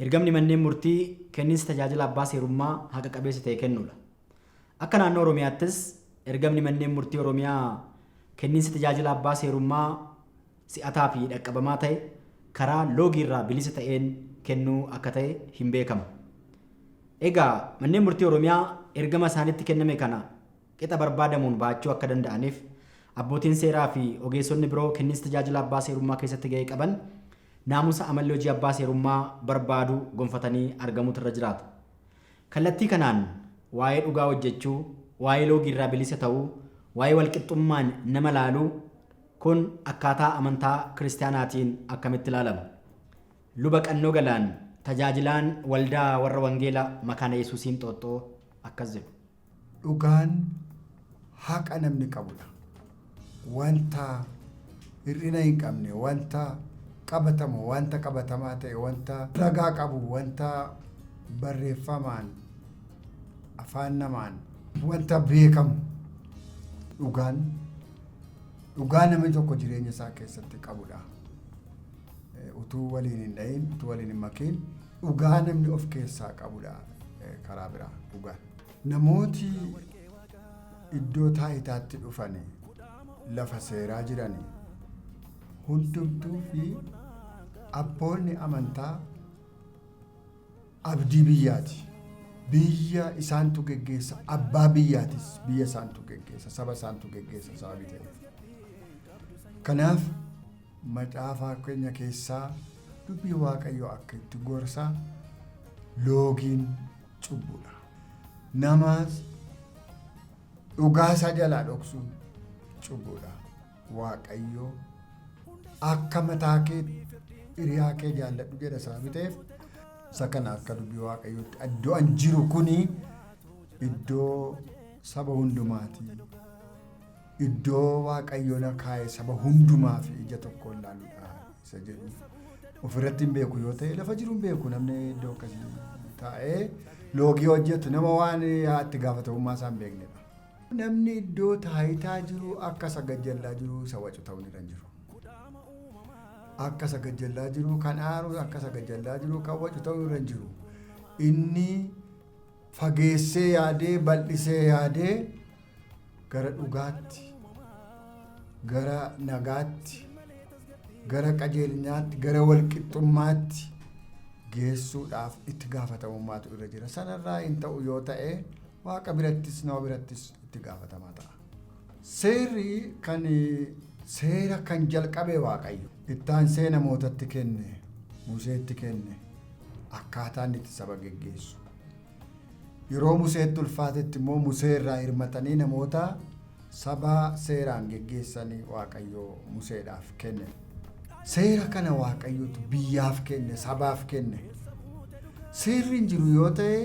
Ergamni manneen murtii kenniinsa tajaajila abbaa seerummaa haqa qabeessa ta'e kennuudha. Akka naannoo Oromiyaattis ergamni manneen murtii Oromiyaa kenniinsa tajaajila abbaa seerummaa si'ataa fi dhaqqabamaa ta'e karaa loogii irraa bilisa ta'een kennuu akka ta'e hin beekamu. Egaa manneen murtii Oromiyaa ergama isaanitti kenname kana qixa barbaadamuun baachuu akka danda'aniif abbootiin seeraa fi ogeessonni biroo kenniinsa tajaajila abbaa seerummaa keessatti gahee qaban naamusa amalli hojii abbaa seerummaa barbaadu gonfatanii argamuutu irra jiraata. Kallattii kanaan waa'ee dhugaa hojjechuu, waa'ee loogii irraa bilisa ta'uu, waa'ee walqixxummaan nama laaluu kun akkaataa amantaa kiristaanaatiin akkamitti ilaalama? Luba Qannoo Galaan tajaajilaan waldaa warra wangeelaa makaana Yesuusiin Xooxxoo akkas jedhu. Dhugaan haqa namni qabudha. Wanta hir'ina hin qabne, wanta qabatamu, wanta qabatamaa ta'e, wanta ragaa qabu, wanta barreeffamaan afaan namaan wanta beekamu dhugaa namni tokko jireenya isaa keessatti qabudha. Utuu waliin hin dhahin, utuu waliin hin makiin dhugaa namni of keessaa qabudha. Karaa biraa dhugaan. Namooti iddoo taa'itaatti dhufanii lafa seeraa jiranii hundumtuu fi abboonni amantaa abdii biyyaati. Biyya isaantu geggeessa, abbaa biyyaatis biyya isaantu geggeessa, saba isaantu geggeessa sababii ta'eef. Kanaaf macaafa keenya keessaa dubbii Waaqayyoo akka itti gorsa loogiin cubbuudha. Namas dhugaa isaa jalaa dhoksuun cubbuudha. Waaqayyoo akka mataa kee hiriyaa kee jaalladhu jedha sababii ta'eef isa kana akka dubbii Waaqayyootti iddoo an jiru kuni iddoo saba hundumaati. Iddoo Waaqayyoon kaa'e saba hundumaa fi ija tokkoon ilaaluudha isa jedhu ofirratti hin beeku yoo ta'e lafa jiru hin beeku namni iddoo akkasii taa'ee loogii hojjetu nama waan itti gaafatamummaa isaa hin beeknedha. Namni iddoo taayitaa jiru akka sagajjallaa jiru isa wacu ta'uu ni danjiru. Akka sagajjallaa jiru kan aaru akka sagajjallaa jiru kan wacu ta'uu ni danjiru. Inni fageessee yaadee bal'isee yaadee gara dhugaatti, gara nagaatti, gara qajeelinaatti, gara walqixxummaatti geessuudhaaf itti gaafatamummaatu irra jira. Sanarraa hin ta'u yoo ta'e Waaqa birattis nama birattis itti gaafatamaa ta'a. Seera kan jalqabe Waaqayyo. Ittaan see namootatti kenne, Museetti kenne akkaataan itti saba geggeessu. Yeroo Museetti ulfaatetti immoo Musee irraa hirmatanii namoota saba seeraan geggeessanii Waaqayyo Museedhaaf kenne. Seera kana Waaqayyotu biyyaaf kenne, sabaaf kenne. Seerri hin jiru yoo ta'e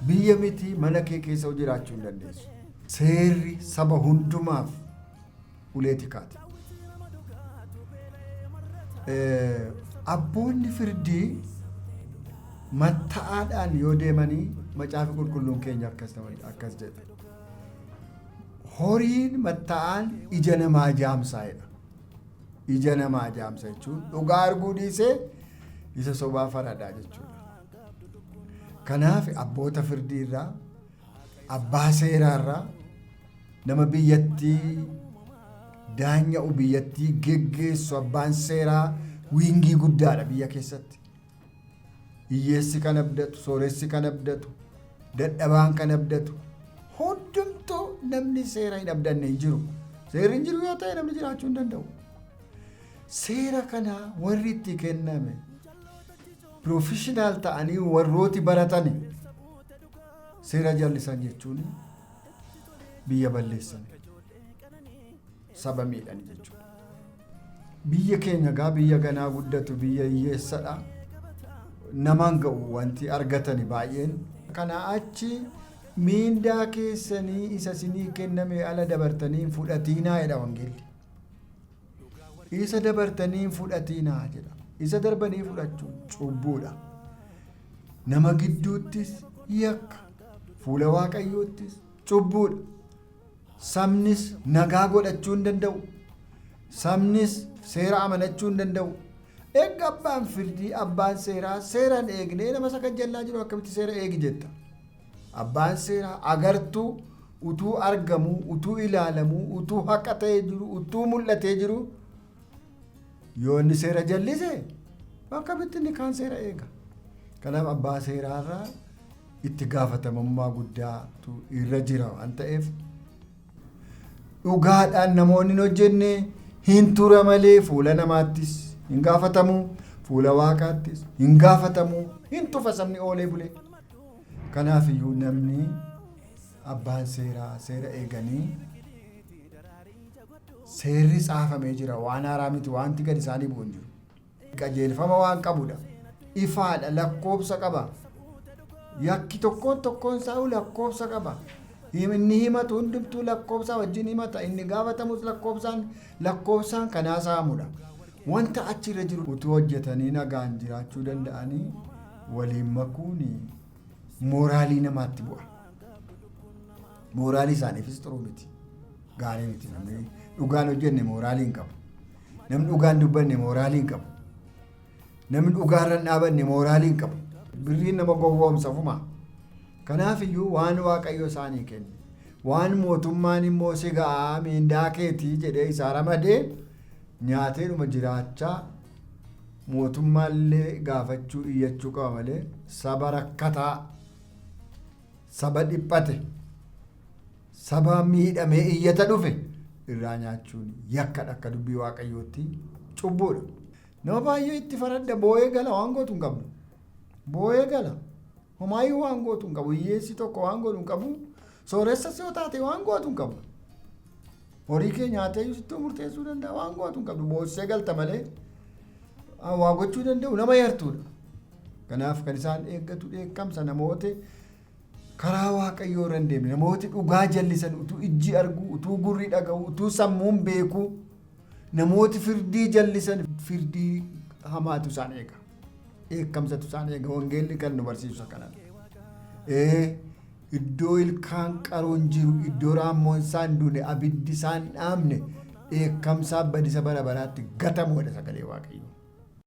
biyya miti mana kee keessa jiraachuu hin dandeessu. Seerri saba hundumaaf ulee tikaati. Abboonni firdii matta'aadhaan yoo deemanii macaafi qulqulluun keenya akkas jedha. Horiin matta'aan ija namaa jaamsaa'edha. Ija namaa jaamsa jechuun dhugaa arguu dhiisee isa sobaa faradaa jechuudha. Kanaaf abboota firdii irraa, abbaa seeraa irraa, nama biyyattii daanya'u biyyattii geggeessu abbaan seeraa wiingii guddaadha biyya keessatti. Hiyyeessi kan abdatu, sooressi kan abdatu, dadhabaan kan abdatu, hundumtuu namni seera hin abdanne hin jiru. Seerri hin jiru yoo ta'e namni jiraachuu hin danda'u. Seera kana warri itti kenname professional ta'anii warrooti baratani seera jallisan jechuun biyya balleessan, saba miidhan jechuudha. Biyya keenya gaa biyya ganaa guddatu biyya hiyyeessadha. Namaan ga'u wanti argatani baay'een. Kana achi miindaa keessanii isa isinii kenname ala dabartanii fudhatiinaa jedha wangeelli. Isa dabartanii fudhatiinaa jedha. Isa darbanii fudhachuun cubbuudha. Nama gidduuttis yakka, fuula Waaqayyoottis cubbuudha. Sabnis nagaa godhachuu hin danda'u. Sabnis seera amanachuu hin danda'u. Eega abbaan firdii abbaan seeraa seeraan eegnee nama sakajjallaa jiru akkamitti seera eegi jetta. Abbaan seeraa agartuu utuu argamuu utuu ilaalamuu utuu haqa ta'ee jiru utuu mul'atee jiru yoo inni seera jallise akkamitti inni kaan seera eega. Kanaaf abbaa seeraarraa itti gaafatamummaa guddaatu irra jira waan ta'eef dhugaadhaan namoonni hin hojjenne hin tura malee fuula namaattis hin gaafatamu, fuula waaqaattis hin gaafatamu, hin tufa sabni oolee bulee. Kanaaf iyyuu namni abbaan seeraa seera eeganii seerri caafamee jira waan haaraa miti wanti gad isaanii bu'u hin jiru. Qajeelfama waan qabudha. Ifaadha lakkoobsa qaba. Yakki tokkoon isaa lakkoobsa qaba. Inni himatu hundumtuu lakkoobsaa wajjin himata. Inni gaafatamus lakkoobsaan kanaa saamudha. Wanta achirra jiru utuu hojjetanii nagaan jiraachuu danda'anii waliin makuun mooraalii namaatti bu'a. Mooraalii isaaniifis xuruu miti. Gaarii miti. Namni dhugaan hojjenne mooraalii hin qabu. Namni dhugaan dubbanne mooraalii hin qabu. Namni dhugaarra dhaabanne mooraalii hin qabu. Birriin nama gowwoomsa fuma. Kanaaf iyyuu waan Waaqayyo isaanii kenne. Waan mootummaan immoo si ga'aa miindaa keetii jedhee isaa ramadee nyaateedhuma jiraachaa mootummaallee gaafachuu iyyachuu qaba malee saba rakkataa, saba dhiphate, saba miidhamee iyyata dhufe irraa nyaachuun yakkadha akka dubbii Waaqayyootti cubbuudha. Nama baay'ee itti faradda boo'ee gala waan gootu hin qabdu. Boo'ee gala. Homaayyuu waan gootu hin qabu. Hiyyeessi tokko waan gootu hin qabu. Sooressas yoo taate waan gootu hin qabu. Horii kee nyaatee sittuu murteessuu danda'a waan gootu hin qabdu. Boossee galta malee waa gochuu danda'u nama yartuudha. Kanaaf kan isaan eeggatu dheekkamsa namooti karaa Waaqayyoo irra hin deemne namooti dhugaa jallisan utuu ijji argu utuu gurri dhaga'u utuu sammuun beeku namooti firdii jallisan firdii hamaatu isaan eega. Dheekkamsatu isaan eega. Wangeelli kan nu barsiisu kanadha. Iddoo ilkaan qaroon jiru iddoo raammoon isaan duune abiddi isaan dhaamne dheekkamsaa badisa bara baraatti gatamuudha sagalee Waaqayyoo.